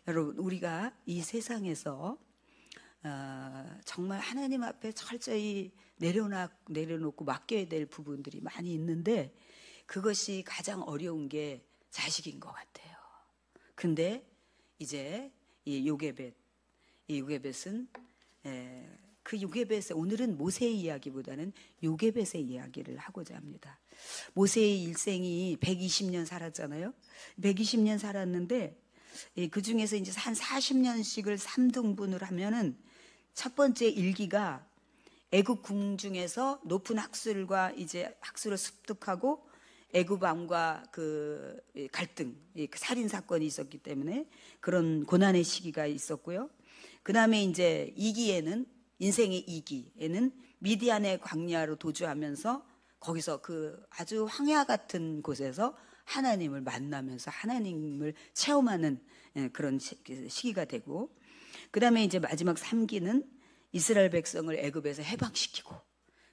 여러분, 우리가 이 세상에서 정말 하나님 앞에 철저히 내려놓고 맡겨야 될 부분들이 많이 있는데, 그것이 가장 어려운 게 자식인 것 같아요. 근데 이제 이 요게벳은 그 요게벳의, 오늘은 모세의 이야기보다는 요게벳의 이야기를 하고자 합니다. 모세의 일생이 120년 살았잖아요. 120년 살았는데 그 중에서 이제 한 40년씩을 3등분을 하면은 첫 번째 일기가 애굽 궁중에서 높은 학술과 이제 학술을 습득하고 애굽 왕과 그 갈등, 그 살인 사건이 있었기 때문에 그런 고난의 시기가 있었고요. 그 다음에 이제 2기에는, 인생의 2기에는 미디안의 광야로 도주하면서 거기서 그 아주 황야 같은 곳에서 하나님을 만나면서 하나님을 체험하는 그런 시기가 되고, 그 다음에 이제 마지막 3기는 이스라엘 백성을 애굽에서 해방시키고,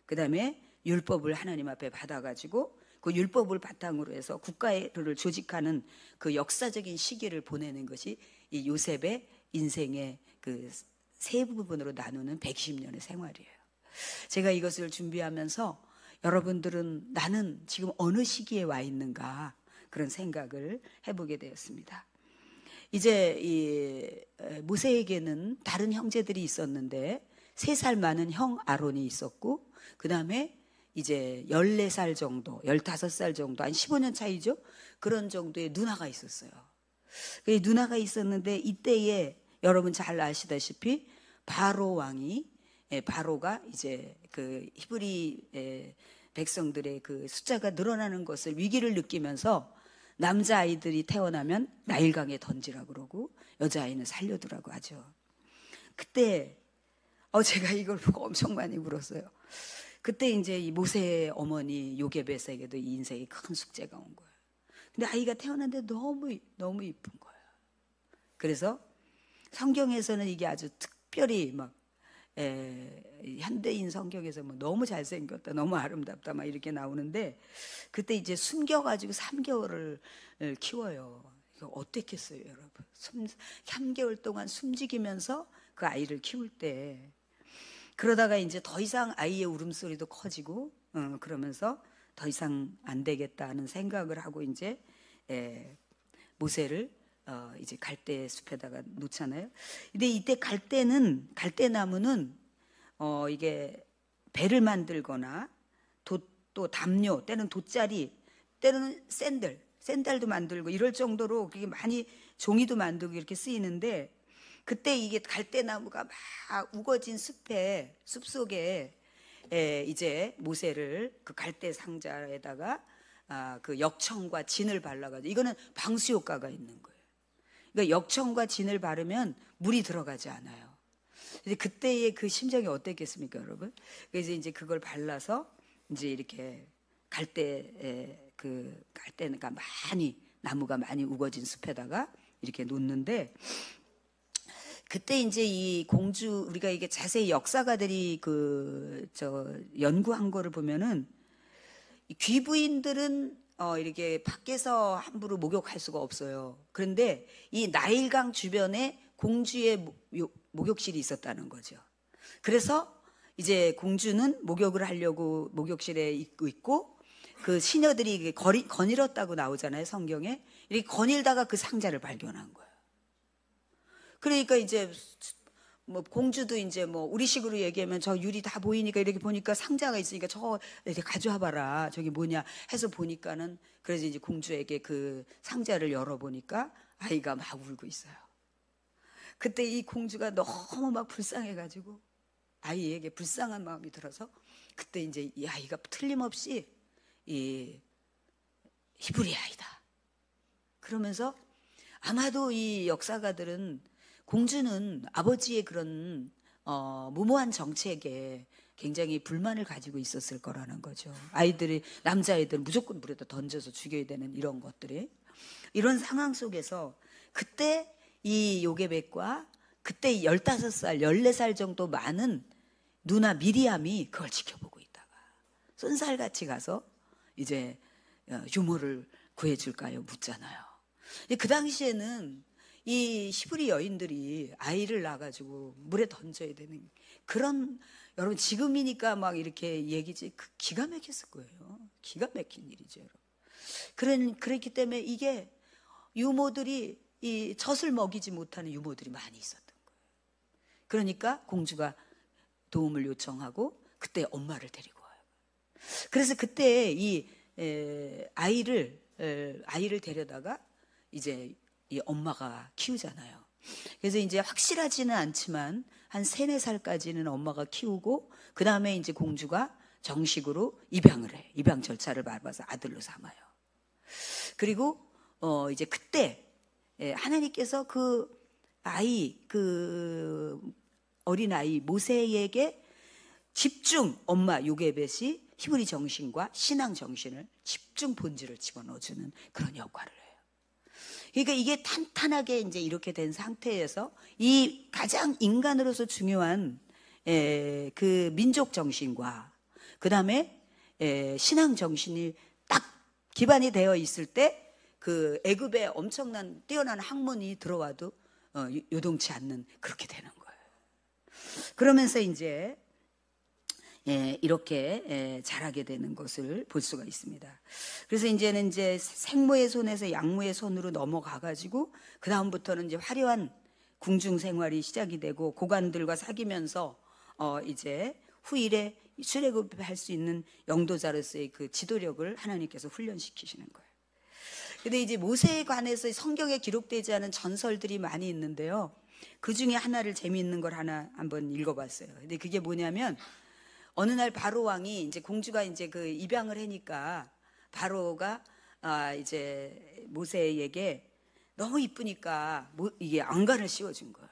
그 다음에 율법을 하나님 앞에 받아가지고 그 율법을 바탕으로 해서 국가를 조직하는 그 역사적인 시기를 보내는 것이 이 요셉의 인생의 그 세 부분으로 나누는 120년의 생활이에요. 제가 이것을 준비하면서 여러분들은 나는 지금 어느 시기에 와 있는가, 그런 생각을 해보게 되었습니다. 이제 이 모세에게는 다른 형제들이 있었는데 3살 많은 형 아론이 있었고, 그 다음에 이제 14살 정도, 15살 정도, 한 15년 차이죠. 그런 정도의 누나가 있었어요. 그 누나가 있었는데 이때에 여러분 잘 아시다시피 바로 왕이, 바로가 이제 그 히브리 백성들의 그 숫자가 늘어나는 것을, 위기를 느끼면서 남자아이들이 태어나면 나일강에 던지라고 그러고 여자아이는 살려두라고 하죠. 그때 제가 이걸 보고 엄청 많이 울었어요. 그때 이제 이 모세의 어머니 요게벳에게도 이 인생의 큰 숙제가 온 거예요. 근데 아이가 태어났는데 너무 이쁜 거예요. 그래서 성경에서는 이게 아주 특별히 막 현대인 성경에서 뭐 너무 잘생겼다, 너무 아름답다 막 이렇게 나오는데, 그때 이제 숨겨가지고 3개월을 키워요. 이거 어땠겠어요, 여러분? 3개월 동안 숨지기면서 그 아이를 키울 때, 그러다가 이제 더 이상 아이의 울음소리도 커지고 그러면서 더 이상 안 되겠다는 생각을 하고 이제 모세를 이제 갈대 숲에다가 놓잖아요. 근데 이때 갈대나무는 이게 배를 만들거나 또 담요, 때는 돗자리, 때는 샌들도 만들고 이럴 정도로 그게 많이, 종이도 만들고 이렇게 쓰이는데, 그때 이게 갈대나무가 막 우거진 숲속에 이제 모세를 그 갈대 상자에다가 그 역청과 진을 발라가지고, 이거는 방수 효과가 있는 거예요. 그러니까 역청과 진을 바르면 물이 들어가지 않아요. 근데 그때의 그 심정이 어땠겠습니까, 여러분? 그래서 이제 그걸 발라서 이제 이렇게 갈대가 나무가 많이 우거진 숲에다가 이렇게 놓는데, 그때 이제 이 공주, 우리가 이게 자세히 역사가들이 연구한 거를 보면은, 귀부인들은 이렇게 밖에서 함부로 목욕할 수가 없어요. 그런데 이 나일강 주변에 공주의 목욕실이 있었다는 거죠. 그래서 이제 공주는 목욕을 하려고 목욕실에 있고, 그 시녀들이 거닐었다고 나오잖아요, 성경에. 이렇게 거닐다가 그 상자를 발견한 거예요. 그러니까 이제 뭐 공주도 이제 뭐 우리식으로 얘기하면 저 유리 다 보이니까 이렇게 보니까 상자가 있으니까 저 이렇게 가져와 봐라, 저기 뭐냐 해서 보니까는, 그래서 이제 공주에게 그 상자를 열어보니까 아이가 막 울고 있어요. 그때 이 공주가 너무 막 불쌍해가지고 아이에게 불쌍한 마음이 들어서, 그때 이제 이 아이가 틀림없이 이 히브리 아이다 그러면서, 아마도 이 역사가들은 공주는 아버지의 그런 무모한 정책에 굉장히 불만을 가지고 있었을 거라는 거죠. 남자아이들 무조건 물에다 던져서 죽여야 되는 이런 것들이, 이런 상황 속에서 그때 이 요게벳과 그때 15살, 14살 정도 많은 누나 미리암이 그걸 지켜보고 있다가 쏜살같이 가서 이제 유모를 구해줄까요? 묻잖아요. 그 당시에는 이 히브리 여인들이 아이를 낳아가지고 물에 던져야 되는 그런, 여러분 지금이니까 막 이렇게 얘기지, 기가 막혔을 거예요. 기가 막힌 일이죠, 여러분. 그랬기 때문에 이게 유모들이 이 젖을 먹이지 못하는 유모들이 많이 있었던 거예요. 그러니까 공주가 도움을 요청하고 그때 엄마를 데리고 와요. 그래서 그때 이 아이를 데려다가 이제 이 엄마가 키우잖아요. 그래서 이제 확실하지는 않지만 한 3, 4살까지는 엄마가 키우고, 그 다음에 이제 공주가 정식으로 입양을 해. 입양 절차를 밟아서 아들로 삼아요. 그리고 이제 그때 하나님께서 그 어린 아이 모세에게 집중, 엄마 요게벳이 히브리 정신과 신앙 정신을 집중 본질을 집어넣어주는 그런 역할을 해요. 그러니까 이게 탄탄하게 이제 이렇게 된 상태에서 이 가장 인간으로서 중요한 그 민족 정신과 그 다음에 신앙 정신이 딱 기반이 되어 있을 때 그 애굽에 엄청난 뛰어난 학문이 들어와도 요동치 않는, 그렇게 되는 거예요. 그러면서 이제 이렇게 자라게 되는 것을 볼 수가 있습니다. 그래서 이제는 이제 생모의 손에서 양모의 손으로 넘어가 가지고 그 다음부터는 이제 화려한 궁중 생활이 시작이 되고, 고관들과 사귀면서 이제 후일에 출애굽할 수 있는 영도자로서의 그 지도력을 하나님께서 훈련시키시는 거예요. 근데 이제 모세에 관해서 성경에 기록되지 않은 전설들이 많이 있는데요. 그 중에 하나를 재미있는 걸 하나 한번 읽어봤어요. 근데 그게 뭐냐면, 어느 날 바로 왕이 이제 공주가 이제 그 입양을 하니까 바로가 이제 모세에게 너무 이쁘니까 이게 왕관을 씌워준 거야.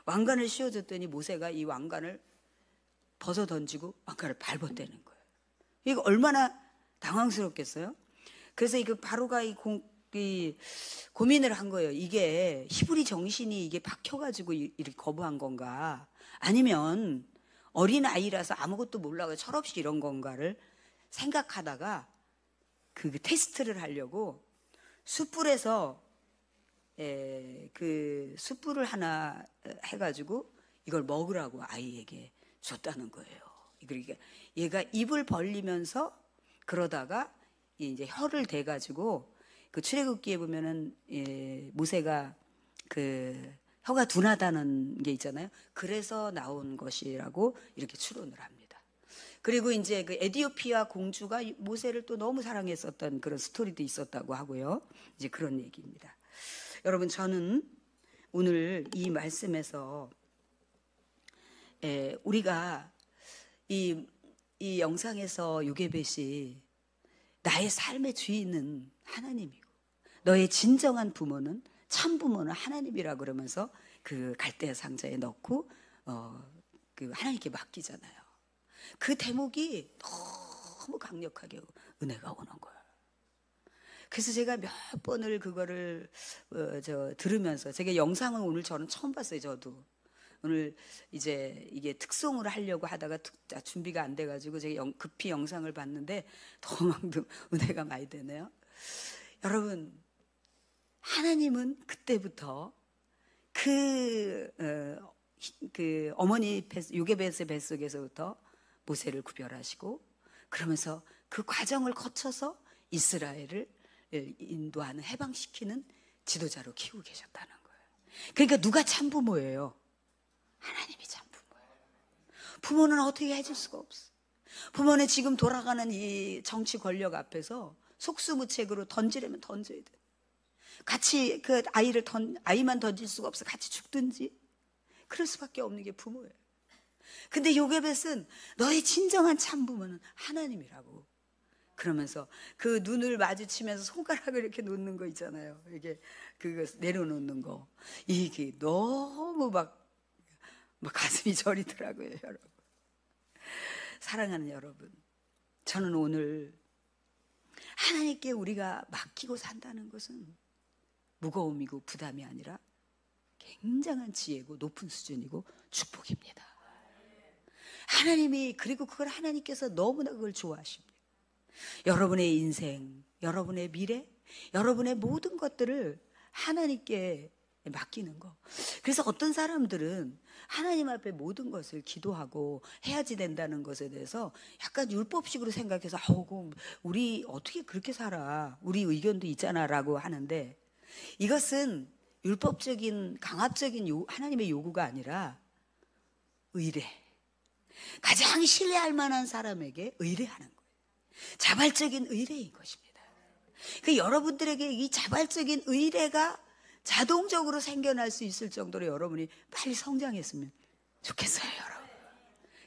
왕관을 씌워줬더니 모세가 이 왕관을 벗어 던지고 왕관을 밟아대는 거예요. 이거 얼마나 당황스럽겠어요? 그래서 이 바로가 이 고민을 한 거예요. 이게 히브리 정신이 이게 박혀가지고 이렇게 거부한 건가, 아니면 어린 아이라서 아무것도 몰라서 철없이 이런 건가를 생각하다가 그 테스트를 하려고 숯불에서 그 숯불을 하나 해가지고 이걸 먹으라고 아이에게 줬다는 거예요. 그러니까 얘가 입을 벌리면서 그러다가 이제 혀를 대가지고, 그 출애굽기에 보면은 모세가 그 혀가 둔하다는 게 있잖아요. 그래서 나온 것이라고 이렇게 추론을 합니다. 그리고 이제 그 에디오피아 공주가 모세를 또 너무 사랑했었던 그런 스토리도 있었다고 하고요. 이제 그런 얘기입니다. 여러분, 저는 오늘 이 말씀에서 우리가 이 영상에서 요게벳이 나의 삶의 주인은 하나님이고 너의 진정한 부모는, 참 부모는 하나님이라 그러면서 그 갈대 상자에 넣고 그 하나님께 맡기잖아요. 그 대목이 너무 강력하게 은혜가 오는 거예요. 그래서 제가 몇 번을 그거를 들으면서, 제가 영상을 오늘 저는 처음 봤어요. 저도 오늘 이제 이게 특송을 하려고 하다가 준비가 안 돼가지고 제가 급히 영상을 봤는데 너무 은혜가 많이 되네요. 여러분, 하나님은 그때부터 그 어머니 요게벳의 뱃속에서부터 모세를 구별하시고, 그러면서 그 과정을 거쳐서 이스라엘을 인도하는, 해방시키는 지도자로 키우고 계셨다는 거예요. 그러니까 누가 참 부모예요? 하나님이 참 부모예요. 부모는 어떻게 해줄 수가 없어. 부모는 지금 돌아가는 이 정치 권력 앞에서 속수무책으로 던지려면 던져야 돼. 같이 그 아이만 던질 수가 없어. 같이 죽든지. 그럴 수밖에 없는 게 부모예요. 근데 요게벳은 너의 진정한 참 부모는 하나님이라고. 그러면서 그 눈을 마주치면서 손가락을 이렇게 놓는 거 있잖아요. 이게 그거 내려놓는 거. 이게 너무 막 가슴이 저리더라고요, 여러분. 사랑하는 여러분, 저는 오늘 하나님께 우리가 맡기고 산다는 것은 무거움이고 부담이 아니라 굉장한 지혜고 높은 수준이고 축복입니다. 하나님이, 그리고 그걸 하나님께서 너무나 그걸 좋아하십니다. 여러분의 인생, 여러분의 미래, 여러분의 모든 것들을 하나님께 맡기는 거. 그래서 어떤 사람들은 하나님 앞에 모든 것을 기도하고 해야지 된다는 것에 대해서 약간 율법식으로 생각해서 우리 어떻게 그렇게 살아? 우리 의견도 있잖아라고 하는데, 이것은 율법적인 강압적인 하나님의 요구가 아니라 의뢰. 가장 신뢰할 만한 사람에게 의뢰하는 거예요. 자발적인 의뢰인 것입니다. 그 여러분들에게 이 자발적인 의뢰가 자동적으로 생겨날 수 있을 정도로 여러분이 빨리 성장했으면 좋겠어요, 여러분.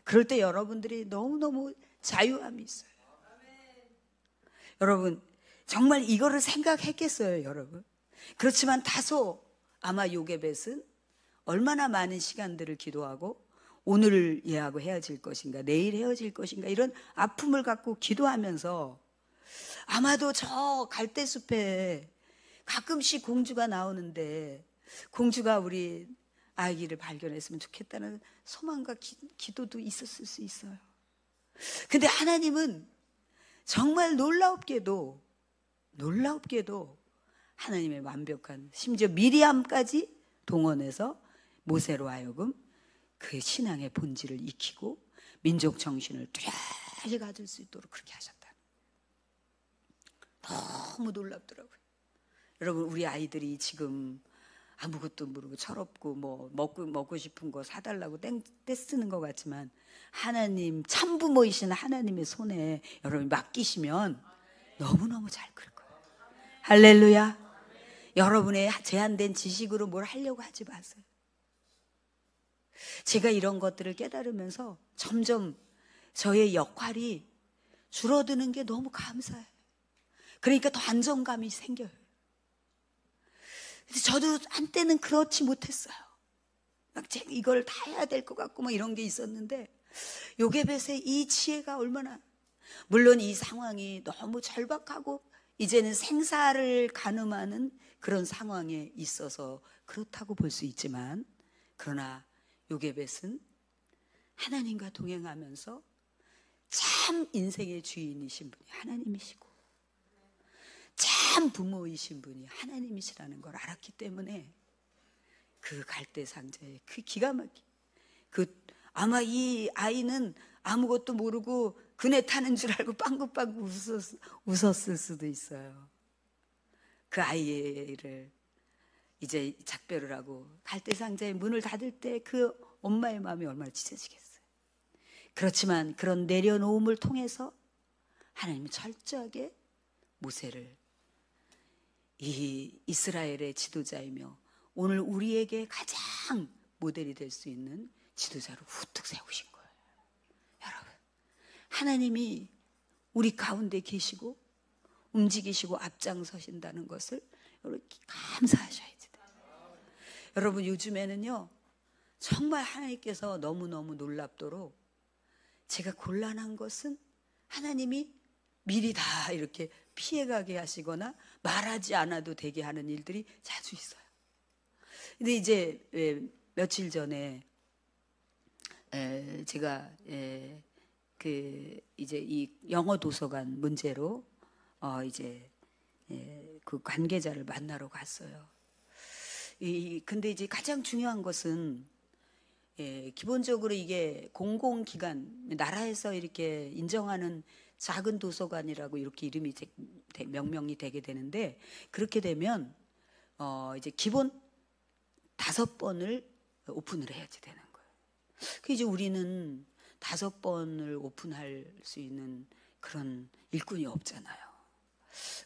그럴 때 여러분들이 너무너무 자유함이 있어요. 여러분, 정말 이거를 생각했겠어요, 여러분? 그렇지만 다소 아마 요게벳은 얼마나 많은 시간들을 기도하고 오늘 얘하고 헤어질 것인가, 내일 헤어질 것인가, 이런 아픔을 갖고 기도하면서 아마도 저 갈대숲에 가끔씩 공주가 나오는데 공주가 우리 아기를 발견했으면 좋겠다는 소망과 기도도 있었을 수 있어요. 근데 하나님은 정말 놀랍게도 하나님의 완벽한, 심지어 미리암까지 동원해서 모세로 하여금 그 신앙의 본질을 익히고 민족 정신을 뚜렷이 가질 수 있도록 그렇게 하셨다. 너무 놀랍더라고요. 여러분, 우리 아이들이 지금 아무것도 모르고 철없고 뭐 먹고 싶은 거 사달라고 떼쓰는 것 같지만, 하나님, 참부모이신 하나님의 손에 여러분이 맡기시면 너무너무 잘 클 거예요. 할렐루야. 여러분의 제한된 지식으로 뭘 하려고 하지 마세요. 제가 이런 것들을 깨달으면서 점점 저의 역할이 줄어드는 게 너무 감사해요. 그러니까 더 안정감이 생겨요. 저도 한때는 그렇지 못했어요. 막 제가 이걸 다 해야 될 것 같고 뭐 이런 게 있었는데, 요게벳의 이 지혜가 얼마나, 물론 이 상황이 너무 절박하고 이제는 생사를 가늠하는 그런 상황에 있어서 그렇다고 볼 수 있지만, 그러나 요게벳은 하나님과 동행하면서 참 인생의 주인이신 분이 하나님이시고 참 부모이신 분이 하나님이시라는 걸 알았기 때문에 그 갈대 상자에 그 기가 막힌 아마 이 아이는 아무것도 모르고 그네 타는 줄 알고 빵긋빵긋 웃었을 수도 있어요. 그 아이를 이제 작별을 하고 갈대 상자의 문을 닫을 때 그 엄마의 마음이 얼마나 찢어지겠어요. 그렇지만 그런 내려놓음을 통해서 하나님은 철저하게 모세를 이 이스라엘의 지도자이며 오늘 우리에게 가장 모델이 될 수 있는 지도자로 후뚝 세우신 거예요. 여러분, 하나님이 우리 가운데 계시고 움직이시고 앞장서신다는 것을 여러분 감사하셔야지 돼요. 여러분, 요즘에는요 정말 하나님께서 너무너무 놀랍도록 제가 곤란한 것은 하나님이 미리 다 이렇게 피해가게 하시거나 말하지 않아도 되게 하는 일들이 자주 있어요. 근데 이제 며칠 전에 제가 이제 이 영어 도서관 문제로 이제 그 관계자를 만나러 갔어요. 근데 이제 가장 중요한 것은 기본적으로 이게 공공기관, 나라에서 이렇게 인정하는 작은 도서관이라고 이렇게 이름이 명명이 되게 되는데, 그렇게 되면 이제 기본 5번을 오픈을 해야지 되는 거예요. 그 이제 우리는 5번을 오픈할 수 있는 그런 일꾼이 없잖아요.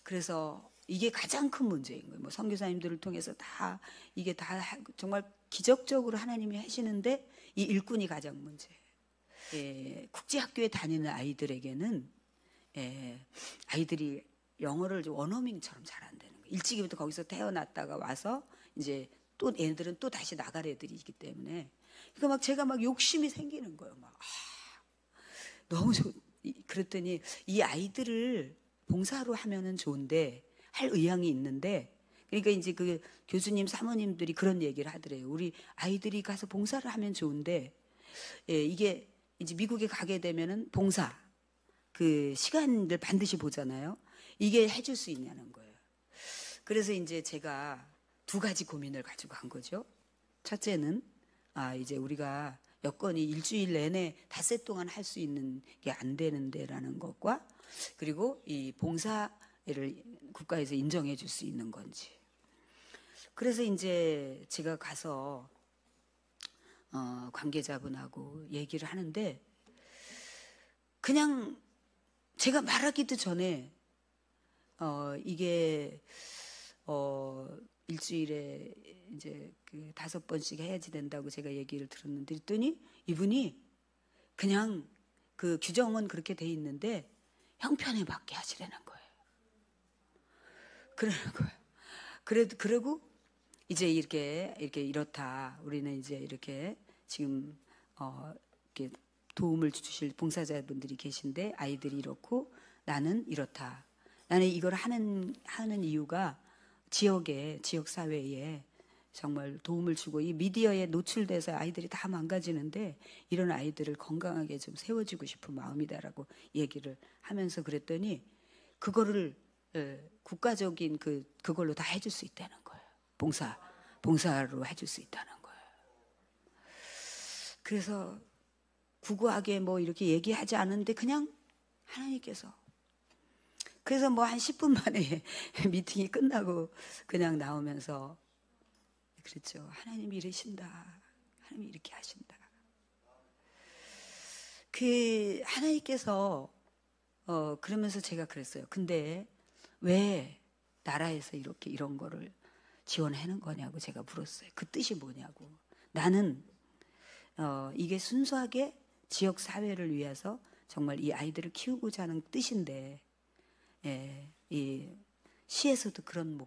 그래서 이게 가장 큰 문제인 거예요. 뭐 선교사님들을 통해서 다 이게 다 정말 기적적으로 하나님이 하시는데 이 일꾼이 가장 문제예요. 국제학교에 다니는 아이들에게는 아이들이 영어를 원어민처럼 잘 안 되는 거예요. 일찍이부터 거기서 태어났다가 와서 이제 또 애들은 또 다시 나갈 애들이기 때문에, 그러니까 막 제가 막 욕심이 생기는 거예요. 막 너무 그랬더니 이 아이들을 봉사로 하면은 좋은데 할 의향이 있는데, 그러니까 이제 그 교수님 사모님들이 그런 얘기를 하더래요. 우리 아이들이 가서 봉사를 하면 좋은데 이게 이제 미국에 가게 되면은 봉사 그 시간을 반드시 보잖아요. 이게 해줄 수 있냐는 거예요. 그래서 이제 제가 두 가지 고민을 가지고 간 거죠. 첫째는 이제 우리가 여건이 일주일 내내 닷새 동안 할 수 있는 게 안 되는데라는 것과, 그리고 이 봉사를 국가에서 인정해 줄 수 있는 건지. 그래서 이제 제가 가서 관계자분하고 얘기를 하는데, 그냥 제가 말하기도 전에 이게 일주일에 이제 그 5번씩 해야지 된다고 제가 얘기를 들었는데, 그랬더니 이분이 그냥 그 규정은 그렇게 돼 있는데 형편에 맞게 하시라는 거예요. 그러는 거예요. 그러고 이제 이렇다. 우리는 이제 이렇게 지금 이렇게 도움을 주실 봉사자분들이 계신데 아이들이 이렇고 나는 이렇다. 나는 이걸 하는 이유가 지역 사회에 정말 도움을 주고, 이 미디어에 노출돼서 아이들이 다 망가지는데 이런 아이들을 건강하게 좀 세워주고 싶은 마음이다라고 얘기를 하면서 그랬더니, 그거를 국가적인 그걸로 다 해줄 수 있다는 거예요. 봉사로 해줄 수 있다는 거예요. 그래서 구구하게 뭐 이렇게 얘기하지 않은데 그냥 하나님께서, 그래서 뭐 한 10분 만에 미팅이 끝나고 그냥 나오면서 그랬죠. 하나님이 이러신다. 하나님이 이렇게 하신다. 그 하나님께서 그러면서 제가 그랬어요. 근데 왜 나라에서 이런 거를 지원하는 거냐고 제가 물었어요. 그 뜻이 뭐냐고. 나는 이게 순수하게 지역 사회를 위해서 정말 이 아이들을 키우고자 하는 뜻인데, 이 시에서도 그런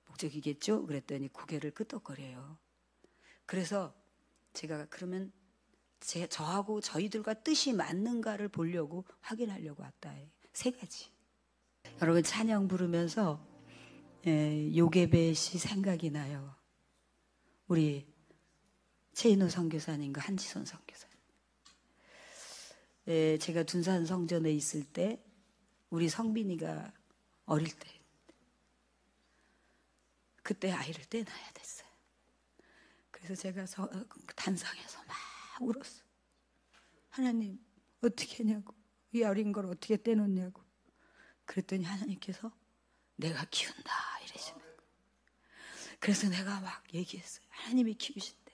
목적이겠죠? 그랬더니 고개를 끄덕거려요. 그래서 제가 그러면 저하고 저희들과 뜻이 맞는가를 보려고 확인하려고 왔다. 3가지. 여러분 찬양 부르면서 요괴벳이 생각이 나요. 우리 최인호 선교사님과 한지선 선교사님. 제가 둔산 성전에 있을 때 우리 성빈이가 어릴 때, 그때 아이를 떼놔야 됐어요. 그래서 제가 단상에서 막 울었어요. 하나님 어떻게 했냐고, 이 어린 걸 어떻게 떼놓냐고. 그랬더니 하나님께서 내가 키운다 이러시는 거예요. 그래서 내가 막 얘기했어요. 하나님이 키우신대.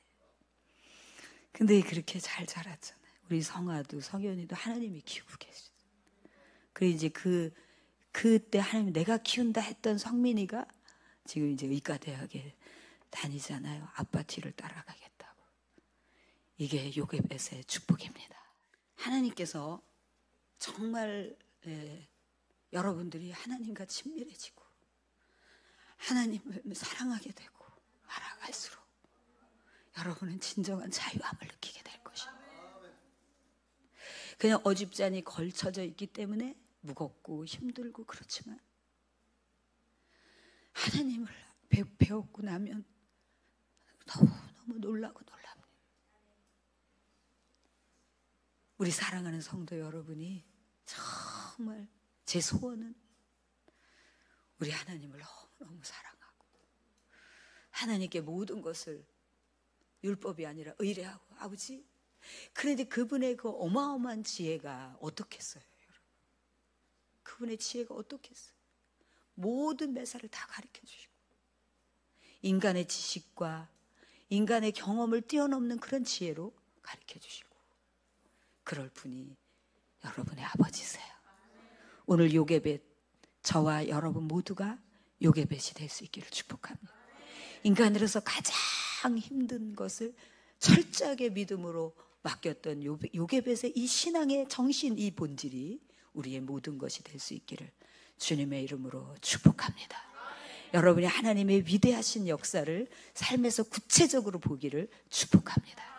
근데 그렇게 잘 자랐잖아요. 우리 성아도 성현이도 하나님이 키우고 계시죠. 그리고 이제 그때 하나님 내가 키운다 했던 성민이가 지금 이제 의과대학에 다니잖아요. 아빠 뒤를 따라가겠다고. 이게 요괴벳의 축복입니다. 하나님께서 정말 여러분들이 하나님과 친밀해지고 하나님을 사랑하게 되고 알아갈수록 여러분은 진정한 자유함을 느끼게 될 것입니다. 그냥 어집잖이 걸쳐져 있기 때문에 무겁고 힘들고 그렇지만, 하나님을 배웠고 나면 너무 놀랍니다. 우리 사랑하는 성도 여러분이 정말 제 소원은 우리 하나님을 너무너무 사랑하고 하나님께 모든 것을 율법이 아니라 의뢰하고, 아버지, 그런데 그분의 그 어마어마한 지혜가 어떻겠어요, 여러분? 그분의 지혜가 어떻겠어요? 모든 매사를 다 가르쳐 주시고 인간의 지식과 인간의 경험을 뛰어넘는 그런 지혜로 가르쳐 주시고, 그럴 분이 여러분의 아버지세요. 오늘 요괴벳, 저와 여러분 모두가 요괴벳이 될 수 있기를 축복합니다. 인간으로서 가장 힘든 것을 철저하게 믿음으로 맡겼던 요괴벳의 이 신앙의 정신, 이 본질이 우리의 모든 것이 될 수 있기를 주님의 이름으로 축복합니다. 여러분이 하나님의 위대하신 역사를 삶에서 구체적으로 보기를 축복합니다.